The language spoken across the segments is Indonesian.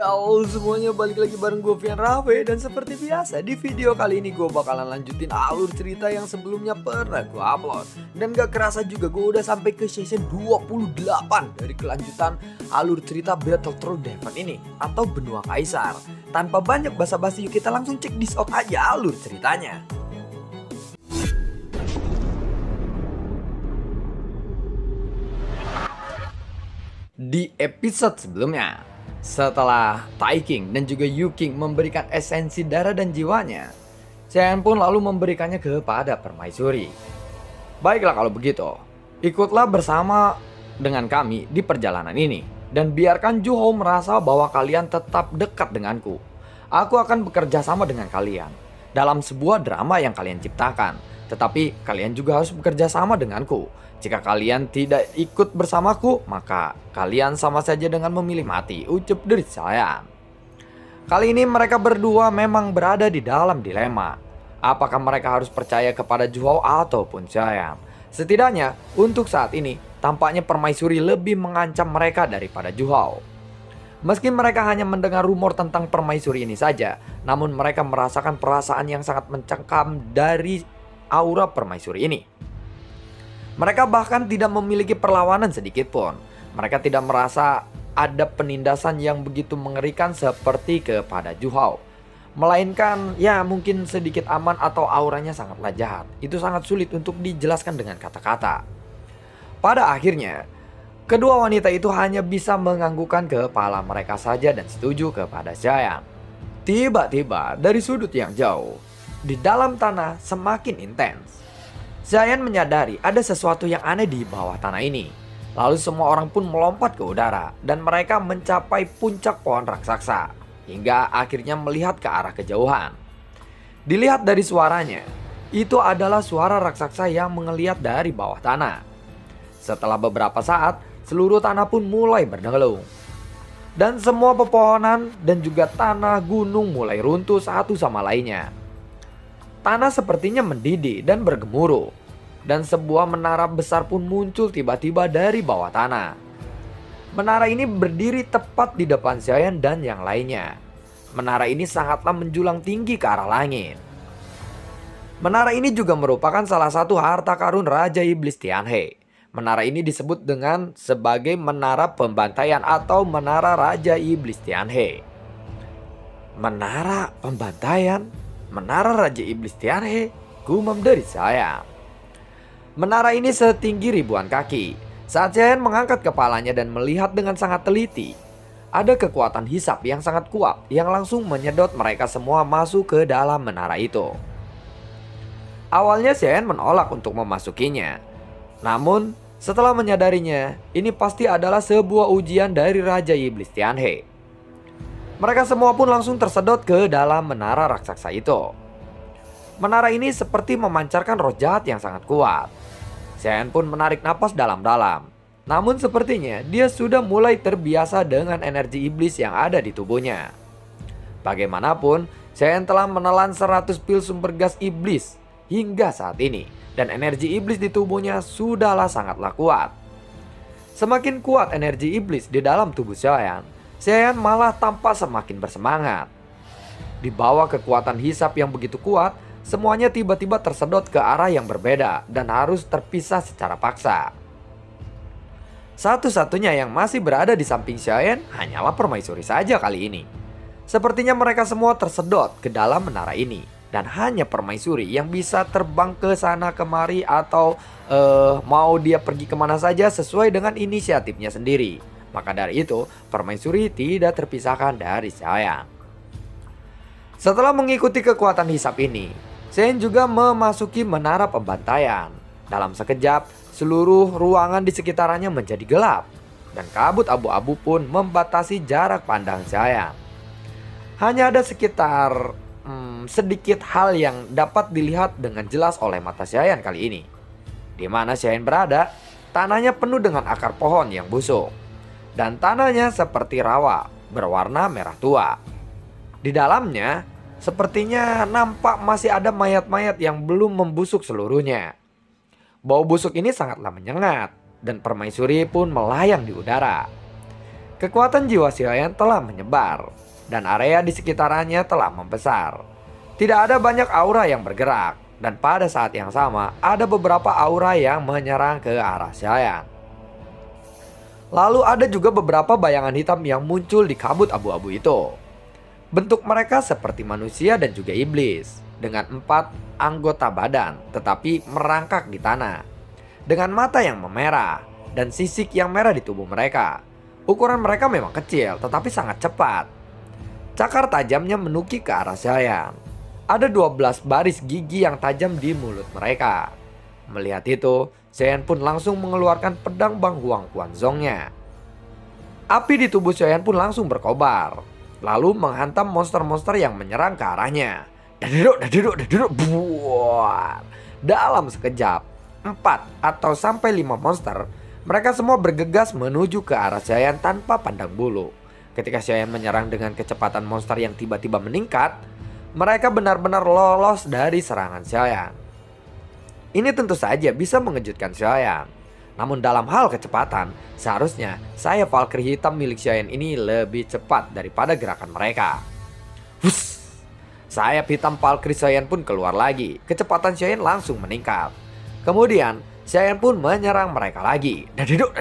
Halo semuanya, balik lagi bareng gue Vian Rawe. Dan seperti biasa di video kali ini gue bakalan lanjutin alur cerita yang sebelumnya pernah gue upload. Dan gak kerasa juga gue udah sampai ke season 28 dari kelanjutan alur cerita Battle Through Devon ini, atau Benua Kaisar. Tanpa banyak basa-basi, yuk kita langsung cek this out aja alur ceritanya. Di episode sebelumnya, setelah Tai King dan juga Yu King memberikan esensi darah dan jiwanya, Shen pun lalu memberikannya kepada Permaisuri. Baiklah kalau begitu, ikutlah bersama dengan kami di perjalanan ini. Dan biarkan Ju Hou merasa bahwa kalian tetap dekat denganku. Aku akan bekerja sama dengan kalian dalam sebuah drama yang kalian ciptakan. Tetapi kalian juga harus bekerja sama denganku. Jika kalian tidak ikut bersamaku, maka kalian sama saja dengan memilih mati, ucap dari Saiyan. Kali ini mereka berdua memang berada di dalam dilema. Apakah mereka harus percaya kepada Ju Hou ataupun Saiyan? Setidaknya untuk saat ini, tampaknya Permaisuri lebih mengancam mereka daripada Ju Hou. Meski mereka hanya mendengar rumor tentang Permaisuri ini saja, namun mereka merasakan perasaan yang sangat mencengkam dari aura Permaisuri ini. Mereka bahkan tidak memiliki perlawanan sedikit pun. Mereka tidak merasa ada penindasan yang begitu mengerikan seperti kepada Ju Hou. Melainkan ya mungkin sedikit aman atau auranya sangatlah jahat. Itu sangat sulit untuk dijelaskan dengan kata-kata. Pada akhirnya, kedua wanita itu hanya bisa menganggukkan kepala mereka saja dan setuju kepada Saiyan. Tiba-tiba dari sudut yang jauh, di dalam tanah semakin intens. Saiyan menyadari ada sesuatu yang aneh di bawah tanah ini. Lalu semua orang pun melompat ke udara dan mereka mencapai puncak pohon raksasa hingga akhirnya melihat ke arah kejauhan. Dilihat dari suaranya, itu adalah suara raksasa yang mengeliat dari bawah tanah. Setelah beberapa saat, seluruh tanah pun mulai berdengelung. Dan semua pepohonan dan juga tanah gunung mulai runtuh satu sama lainnya. Tanah sepertinya mendidih dan bergemuruh. Dan sebuah menara besar pun muncul tiba-tiba dari bawah tanah. Menara ini berdiri tepat di depan Saiyan dan yang lainnya. Menara ini sangatlah menjulang tinggi ke arah langit. Menara ini juga merupakan salah satu harta karun Raja Iblis Tianhe. Menara ini disebut dengan sebagai Menara Pembantaian atau Menara Raja Iblis Tianhe. Menara Pembantaian? Menara Raja Iblis Tianhe? Gumam dari saya. Menara ini setinggi ribuan kaki. Saat Saiyan mengangkat kepalanya dan melihat dengan sangat teliti, ada kekuatan hisap yang sangat kuat yang langsung menyedot mereka semua masuk ke dalam menara itu. Awalnya Saiyan menolak untuk memasukinya. Namun setelah menyadarinya, ini pasti adalah sebuah ujian dari Raja Iblis Tianhe. Mereka semua pun langsung tersedot ke dalam menara raksasa itu. Menara ini seperti memancarkan roh jahat yang sangat kuat. Saiyan pun menarik napas dalam-dalam. Namun sepertinya dia sudah mulai terbiasa dengan energi iblis yang ada di tubuhnya. Bagaimanapun, Saiyan telah menelan 100 pil sumber gas iblis hingga saat ini. Dan energi iblis di tubuhnya sudahlah sangatlah kuat. Semakin kuat energi iblis di dalam tubuh Saiyan, Saiyan malah tampak semakin bersemangat. Di bawah kekuatan hisap yang begitu kuat, semuanya tiba-tiba tersedot ke arah yang berbeda dan harus terpisah secara paksa. Satu-satunya yang masih berada di samping Saiyan hanyalah Permaisuri saja kali ini. Sepertinya mereka semua tersedot ke dalam menara ini. Dan hanya Permaisuri yang bisa terbang ke sana kemari atau mau dia pergi kemana saja sesuai dengan inisiatifnya sendiri. Maka dari itu, Permaisuri tidak terpisahkan dari Saiyan. Setelah mengikuti kekuatan hisap ini, Saiyan juga memasuki menara pembantaian. Dalam sekejap, seluruh ruangan di sekitarnya menjadi gelap. Dan kabut abu-abu pun membatasi jarak pandang Saiyan. Hanya ada sekitar sedikit hal yang dapat dilihat dengan jelas oleh mata Saiyan kali ini. Di mana Saiyan berada, tanahnya penuh dengan akar pohon yang busuk. Dan tanahnya seperti rawa, berwarna merah tua. Di dalamnya, sepertinya nampak masih ada mayat-mayat yang belum membusuk seluruhnya. Bau busuk ini sangatlah menyengat dan Permaisuri pun melayang di udara. Kekuatan jiwa Xiaoyan telah menyebar, dan area di sekitarnya telah membesar. Tidak ada banyak aura yang bergerak, dan pada saat yang sama ada beberapa aura yang menyerang ke arah Xiaoyan. Lalu ada juga beberapa bayangan hitam yang muncul di kabut abu-abu itu. Bentuk mereka seperti manusia dan juga iblis, dengan 4 anggota badan tetapi merangkak di tanah, dengan mata yang memerah dan sisik yang merah di tubuh mereka. Ukuran mereka memang kecil tetapi sangat cepat. Cakar tajamnya menukik ke arah Xiaoyan. Ada 12 baris gigi yang tajam di mulut mereka. Melihat itu, Xiaoyan pun langsung mengeluarkan pedang Bang Huang Quanzongnya. Api di tubuh Xiaoyan pun langsung berkobar, lalu menghantam monster-monster yang menyerang ke arahnya. Dadaduk, buar. Dalam sekejap, 4 atau sampai 5 monster, mereka semua bergegas menuju ke arah Xiaoyan tanpa pandang bulu. Ketika Xiaoyan menyerang dengan kecepatan monster yang tiba-tiba meningkat, mereka benar-benar lolos dari serangan Xiaoyan. Ini tentu saja bisa mengejutkan Xiaoyan. Namun dalam hal kecepatan, seharusnya sayap Valkyrie hitam milik Xiaoyan ini lebih cepat daripada gerakan mereka. Wuss! Sayap hitam Valkyrie Xiaoyan pun keluar lagi. Kecepatan Xiaoyan langsung meningkat. Kemudian Xiaoyan pun menyerang mereka lagi. Dadiduk,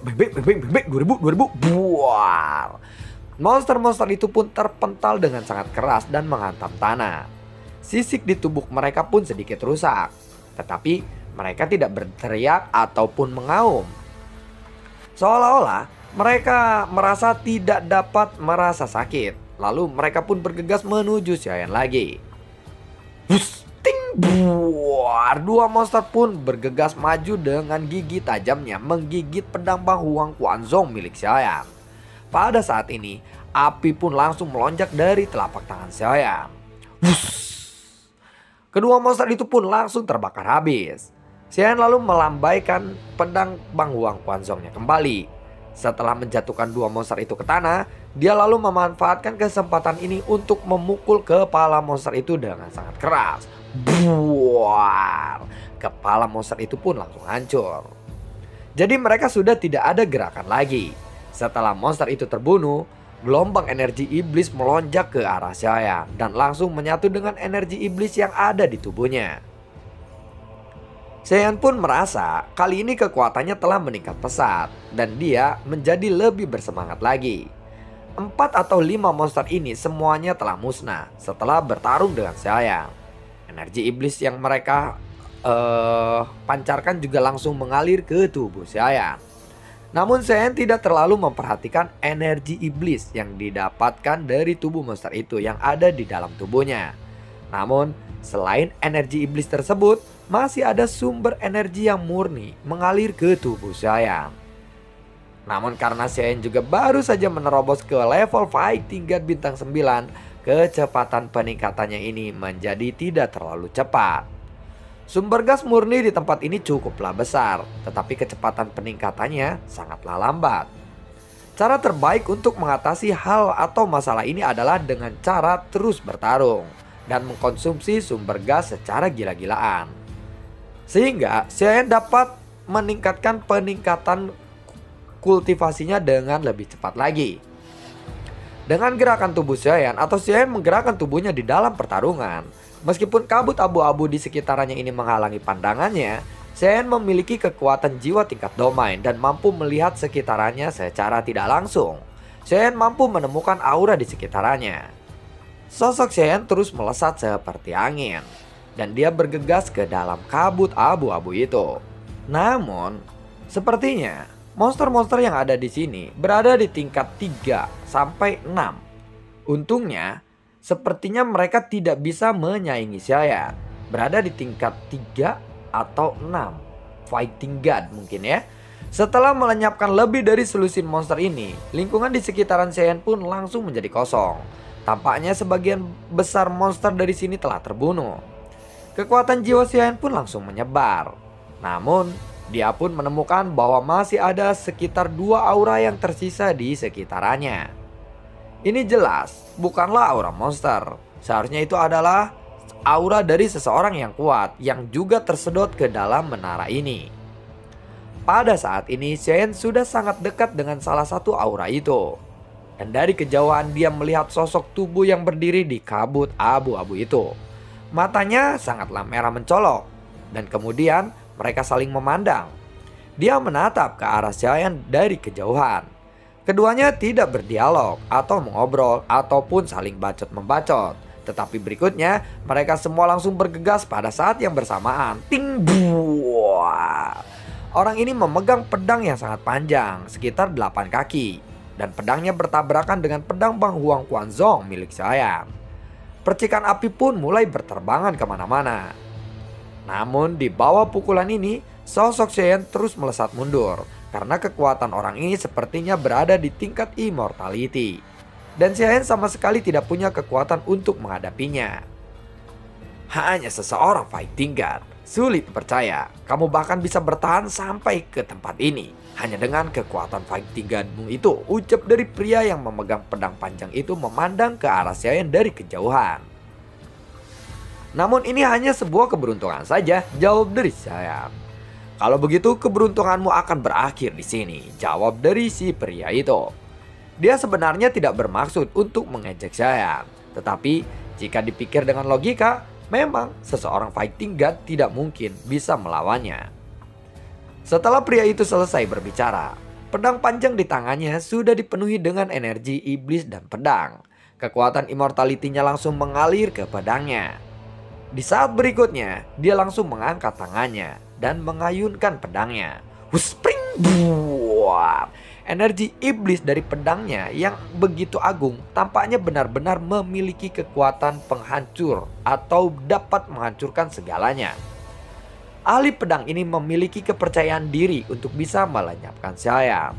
bebek, 2000, buar. Monster-monster itu pun terpental dengan sangat keras dan menghantam tanah. Sisik di tubuh mereka pun sedikit rusak, tetapi mereka tidak berteriak ataupun mengaum. Seolah-olah mereka merasa tidak dapat merasa sakit. Lalu mereka pun bergegas menuju Xiaoyan lagi. Wuss! Buar, 2 monster pun bergegas maju dengan gigi tajamnya menggigit pedang Bang Huang Quanzong milik Xiaoyan. Pada saat ini, api pun langsung melonjak dari telapak tangan Xiaoyan. Kedua monster itu pun langsung terbakar habis. Xiaoyan lalu melambaikan pedang Bang Huang Quanzongnya kembali. Setelah menjatuhkan 2 monster itu ke tanah, dia lalu memanfaatkan kesempatan ini untuk memukul kepala monster itu dengan sangat keras. Buar. Kepala monster itu pun langsung hancur. Jadi mereka sudah tidak ada gerakan lagi. Setelah monster itu terbunuh, gelombang energi iblis melonjak ke arah Xiaoyan dan langsung menyatu dengan energi iblis yang ada di tubuhnya. Xiaoyan pun merasa kali ini kekuatannya telah meningkat pesat dan dia menjadi lebih bersemangat lagi. 4 atau 5 monster ini semuanya telah musnah setelah bertarung dengan Xiaoyan. Energi iblis yang mereka pancarkan juga langsung mengalir ke tubuh Xiaoyan. Namun Xiaoyan tidak terlalu memperhatikan energi iblis yang didapatkan dari tubuh monster itu yang ada di dalam tubuhnya. Namun selain energi iblis tersebut, masih ada sumber energi yang murni mengalir ke tubuh Xiaoyan. Namun karena Xiaoyan juga baru saja menerobos ke level fight tingkat bintang 9, kecepatan peningkatannya ini menjadi tidak terlalu cepat. Sumber gas murni di tempat ini cukuplah besar, tetapi kecepatan peningkatannya sangatlah lambat. Cara terbaik untuk mengatasi hal atau masalah ini adalah dengan cara terus bertarung dan mengkonsumsi sumber gas secara gila-gilaan. Sehingga Xiaoyan dapat meningkatkan peningkatan kultivasinya dengan lebih cepat lagi. Dengan gerakan tubuh Xiaoyan atau Xiaoyan menggerakkan tubuhnya di dalam pertarungan, meskipun kabut abu-abu di sekitarnya ini menghalangi pandangannya, Xiaoyan memiliki kekuatan jiwa tingkat domain dan mampu melihat sekitarnya secara tidak langsung. Xiaoyan mampu menemukan aura di sekitarnya. Sosok Xiaoyan terus melesat seperti angin, dan dia bergegas ke dalam kabut abu-abu itu. Namun, sepertinya monster-monster yang ada di sini berada di tingkat 3 sampai 6. Untungnya, sepertinya mereka tidak bisa menyaingi Xiaoyan. Berada di tingkat 3 atau 6. Fighting God mungkin ya. Setelah melenyapkan lebih dari selusin monster ini, lingkungan di sekitaran Xiaoyan pun langsung menjadi kosong. Tampaknya sebagian besar monster dari sini telah terbunuh. Kekuatan jiwa Xiaoyan pun langsung menyebar. Namun, dia pun menemukan bahwa masih ada sekitar 2 aura yang tersisa di sekitarannya. Ini jelas bukanlah aura monster. Seharusnya itu adalah aura dari seseorang yang kuat yang juga tersedot ke dalam menara ini. Pada saat ini Xiaoyan sudah sangat dekat dengan salah satu aura itu. Dan dari kejauhan dia melihat sosok tubuh yang berdiri di kabut abu-abu itu. Matanya sangatlah merah mencolok. Dan kemudian mereka saling memandang. Dia menatap ke arah Xiaoyan dari kejauhan. Keduanya tidak berdialog atau mengobrol ataupun saling bacot-membacot. Tetapi berikutnya mereka semua langsung bergegas pada saat yang bersamaan. Ting buah. Orang ini memegang pedang yang sangat panjang, sekitar 8 kaki. Dan pedangnya bertabrakan dengan pedang Bang Huang Quanzong milik Xiaoyan. Percikan api pun mulai berterbangan kemana-mana. Namun di bawah pukulan ini, sosok Xiaoyan terus melesat mundur. Karena kekuatan orang ini sepertinya berada di tingkat immortality. Dan Xiaoyan sama sekali tidak punya kekuatan untuk menghadapinya. Hanya seseorang fighting god. Sulit percaya, kamu bahkan bisa bertahan sampai ke tempat ini. Hanya dengan kekuatan fighting godmu itu, ucap dari pria yang memegang pedang panjang itu memandang ke arah Xiaoyan dari kejauhan. Namun ini hanya sebuah keberuntungan saja, jawab dari Xiaoyan. Kalau begitu keberuntunganmu akan berakhir di sini, jawab dari si pria itu. Dia sebenarnya tidak bermaksud untuk mengejek Xiaoyan. Tetapi jika dipikir dengan logika, memang seseorang fighting god tidak mungkin bisa melawannya. Setelah pria itu selesai berbicara, pedang panjang di tangannya sudah dipenuhi dengan energi iblis dan pedang. Kekuatan immortality-nya langsung mengalir ke pedangnya. Di saat berikutnya, dia langsung mengangkat tangannya dan mengayunkan pedangnya. Spring buar. Energi iblis dari pedangnya yang begitu agung tampaknya benar-benar memiliki kekuatan penghancur atau dapat menghancurkan segalanya. Ahli pedang ini memiliki kepercayaan diri untuk bisa melenyapkan Xiaoyan.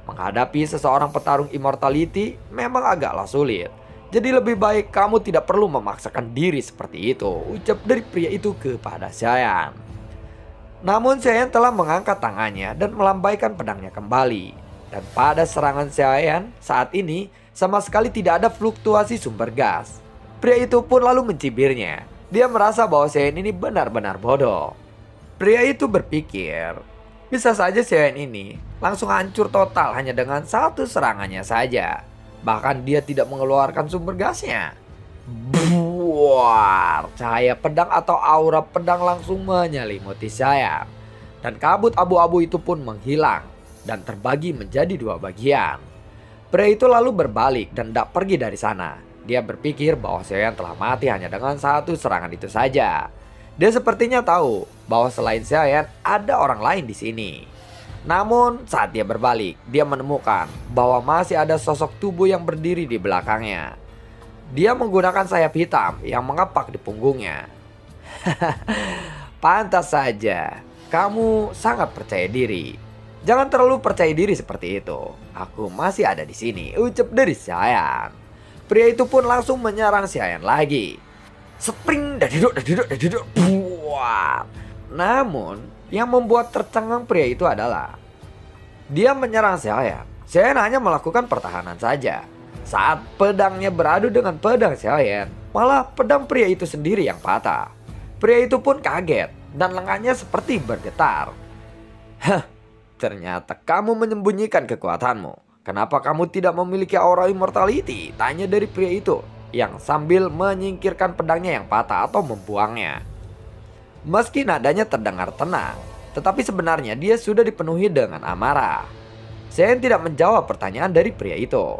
Menghadapi seseorang petarung immortality memang agaklah sulit. Jadi lebih baik kamu tidak perlu memaksakan diri seperti itu, ucap dari pria itu kepada Xiaoyan. Namun Xiaoyan telah mengangkat tangannya dan melambaikan pedangnya kembali. Dan pada serangan Xiaoyan saat ini sama sekali tidak ada fluktuasi sumber gas. Pria itu pun lalu mencibirnya. Dia merasa bahwa Xiaoyan ini benar-benar bodoh. Pria itu berpikir, bisa saja Xiaoyan ini langsung hancur total hanya dengan satu serangannya saja. Bahkan dia tidak mengeluarkan sumber gasnya. Buar, cahaya pedang atau aura pedang langsung menyelimuti Xiaoyan. Dan kabut abu-abu itu pun menghilang dan terbagi menjadi 2 bagian. Pria itu lalu berbalik dan tidak pergi dari sana. Dia berpikir bahwa Xiaoyan telah mati hanya dengan satu serangan itu saja. Dia sepertinya tahu bahwa selain Xiaoyan ada orang lain di sini. Namun saat dia berbalik, dia menemukan bahwa masih ada sosok tubuh yang berdiri di belakangnya. Dia menggunakan sayap hitam yang mengepak di punggungnya. Pantas saja, kamu sangat percaya diri. Jangan terlalu percaya diri seperti itu. Aku masih ada di sini, ucap dari Xiaoyan. Pria itu pun langsung menyerang Xiaoyan lagi. Spring dadiduk buat. Namun yang membuat tercengang pria itu adalah dia menyerang Xiaoyan. Xiaoyan hanya melakukan pertahanan saja. Saat pedangnya beradu dengan pedang Xiaoyan, malah pedang pria itu sendiri yang patah. Pria itu pun kaget dan lengannya seperti bergetar. Hah. Ternyata kamu menyembunyikan kekuatanmu. Kenapa kamu tidak memiliki aura immortality? Tanya dari pria itu yang sambil menyingkirkan pedangnya yang patah atau membuangnya. Meski nadanya terdengar tenang, tetapi sebenarnya dia sudah dipenuhi dengan amarah. Xiaoyan tidak menjawab pertanyaan dari pria itu.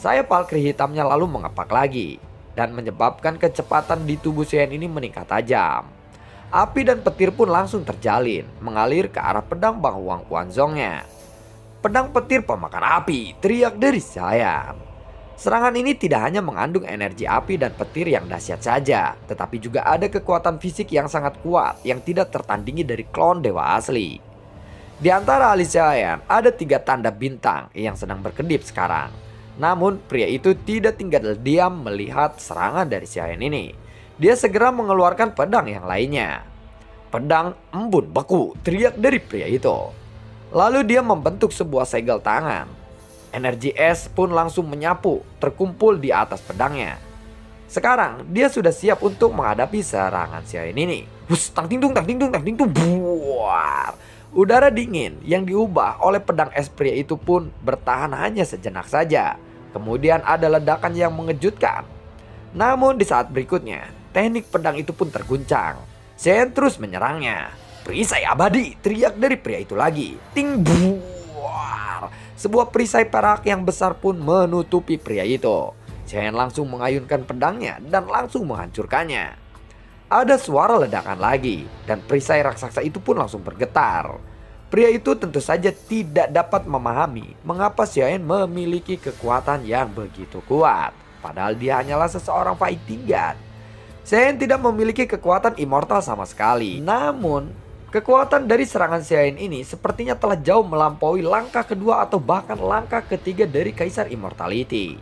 Sayap Valkyrie hitamnya lalu mengepak lagi dan menyebabkan kecepatan di tubuh Xiaoyan ini meningkat tajam. Api dan petir pun langsung terjalin, mengalir ke arah pedang Bang Huang Quanzongnya. Pedang petir pemakan api, teriak dari Xiaoyan. Serangan ini tidak hanya mengandung energi api dan petir yang dahsyat saja, tetapi juga ada kekuatan fisik yang sangat kuat yang tidak tertandingi dari klon dewa asli. Di antara alis Xiaoyan ada 3 tanda bintang yang sedang berkedip sekarang. Namun pria itu tidak tinggal diam melihat serangan dari Xiaoyan ini. Dia segera mengeluarkan pedang yang lainnya. Pedang embun beku, teriak dari pria itu. Lalu dia membentuk sebuah segel tangan. Energi es pun langsung menyapu, terkumpul di atas pedangnya. Sekarang dia sudah siap untuk menghadapi serangan Xiaoyan ini. Hus, tang ting tung, buar. Udara dingin yang diubah oleh pedang es pria itu pun bertahan hanya sejenak saja. Kemudian ada ledakan yang mengejutkan. Namun di saat berikutnya, teknik pedang itu pun terguncang. Shen terus menyerangnya. "Perisai abadi!" teriak dari pria itu lagi. Ting buar. Sebuah perisai perak yang besar pun menutupi pria itu. Shen langsung mengayunkan pedangnya dan langsung menghancurkannya. Ada suara ledakan lagi dan perisai raksasa itu pun langsung bergetar. Pria itu tentu saja tidak dapat memahami mengapa Xiaoyan memiliki kekuatan yang begitu kuat. Padahal dia hanyalah seseorang fighting god. Xiaoyan tidak memiliki kekuatan immortal sama sekali. Namun, kekuatan dari serangan Xiaoyan ini sepertinya telah jauh melampaui langkah kedua atau bahkan langkah ketiga dari Kaisar Immortality.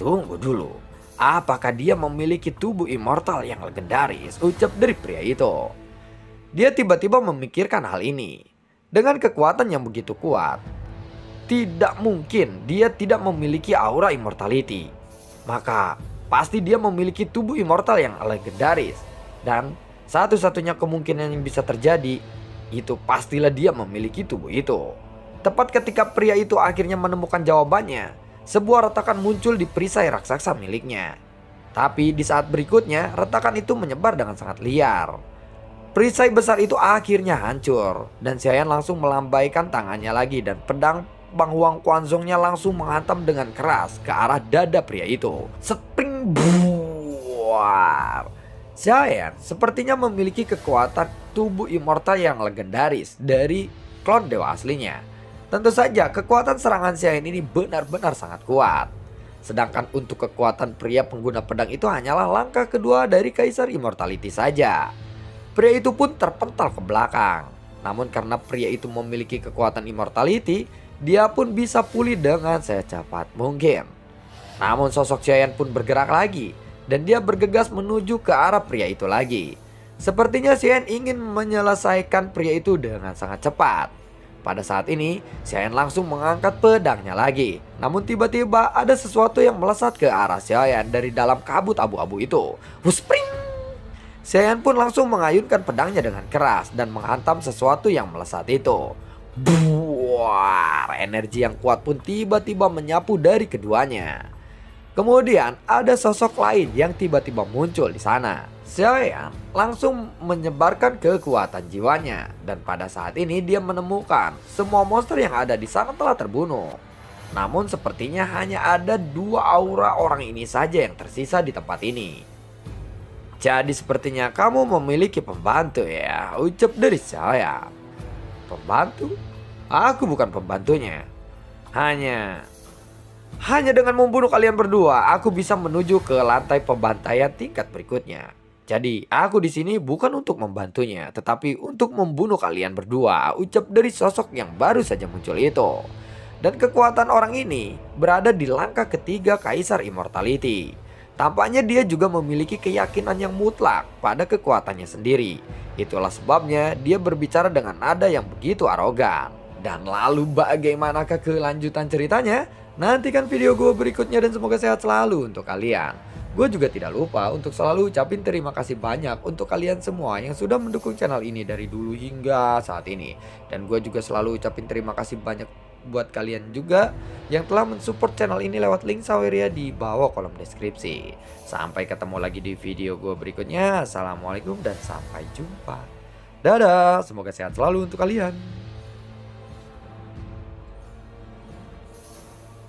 Tunggu dulu. Apakah dia memiliki tubuh immortal yang legendaris? Ucap dari pria itu. Dia tiba-tiba memikirkan hal ini. Dengan kekuatan yang begitu kuat, tidak mungkin dia tidak memiliki aura immortality. Maka pasti dia memiliki tubuh immortal yang legendaris. Dan satu-satunya kemungkinan yang bisa terjadi, itu pastilah dia memiliki tubuh itu. Tepat ketika pria itu akhirnya menemukan jawabannya, sebuah retakan muncul di perisai raksasa miliknya. Tapi di saat berikutnya, retakan itu menyebar dengan sangat liar. Perisai besar itu akhirnya hancur. Dan Xiaoyan langsung melambaikan tangannya lagi. Dan pedang Bang Huang Quanzongnya langsung menghantam dengan keras ke arah dada pria itu. Spring buar. Xiaoyan sepertinya memiliki kekuatan tubuh immortal yang legendaris dari klon dewa aslinya. Tentu saja kekuatan serangan Xiaoyan ini benar-benar sangat kuat. Sedangkan untuk kekuatan pria pengguna pedang itu hanyalah langkah kedua dari Kaisar Immortality saja. Pria itu pun terpental ke belakang. Namun karena pria itu memiliki kekuatan Immortality, dia pun bisa pulih dengan secepat mungkin. Namun sosok Xiaoyan pun bergerak lagi dan dia bergegas menuju ke arah pria itu lagi. Sepertinya Xiaoyan ingin menyelesaikan pria itu dengan sangat cepat. Pada saat ini, Xiaoyan langsung mengangkat pedangnya lagi. Namun tiba-tiba ada sesuatu yang melesat ke arah Xiaoyan dari dalam kabut abu-abu itu. Wuspring! Xiaoyan pun langsung mengayunkan pedangnya dengan keras dan menghantam sesuatu yang melesat itu. Buar! Energi yang kuat pun tiba-tiba menyapu dari keduanya. Kemudian ada sosok lain yang tiba-tiba muncul di sana. Xiaoyan langsung menyebarkan kekuatan jiwanya. Dan pada saat ini dia menemukan semua monster yang ada di sana telah terbunuh. Namun sepertinya hanya ada 2 aura orang ini saja yang tersisa di tempat ini. Jadi sepertinya kamu memiliki pembantu ya, ucap dari Xiaoyan. Pembantu? Aku bukan pembantunya. Hanya dengan membunuh kalian berdua, aku bisa menuju ke lantai pembantaian tingkat berikutnya. Jadi, aku di sini bukan untuk membantunya, tetapi untuk membunuh kalian berdua, ucap dari sosok yang baru saja muncul itu. Dan kekuatan orang ini berada di langkah ketiga Kaisar Immortality. Tampaknya dia juga memiliki keyakinan yang mutlak pada kekuatannya sendiri. Itulah sebabnya dia berbicara dengan nada yang begitu arogan. Dan lalu bagaimanakah kelanjutan ceritanya? Nantikan video gue berikutnya dan semoga sehat selalu untuk kalian. Gue juga tidak lupa untuk selalu ucapin terima kasih banyak untuk kalian semua yang sudah mendukung channel ini dari dulu hingga saat ini. Dan gue juga selalu ucapin terima kasih banyak buat kalian juga yang telah mensupport channel ini lewat link Saweria di bawah kolom deskripsi. Sampai ketemu lagi di video gue berikutnya. Assalamualaikum dan sampai jumpa. Dadah, semoga sehat selalu untuk kalian.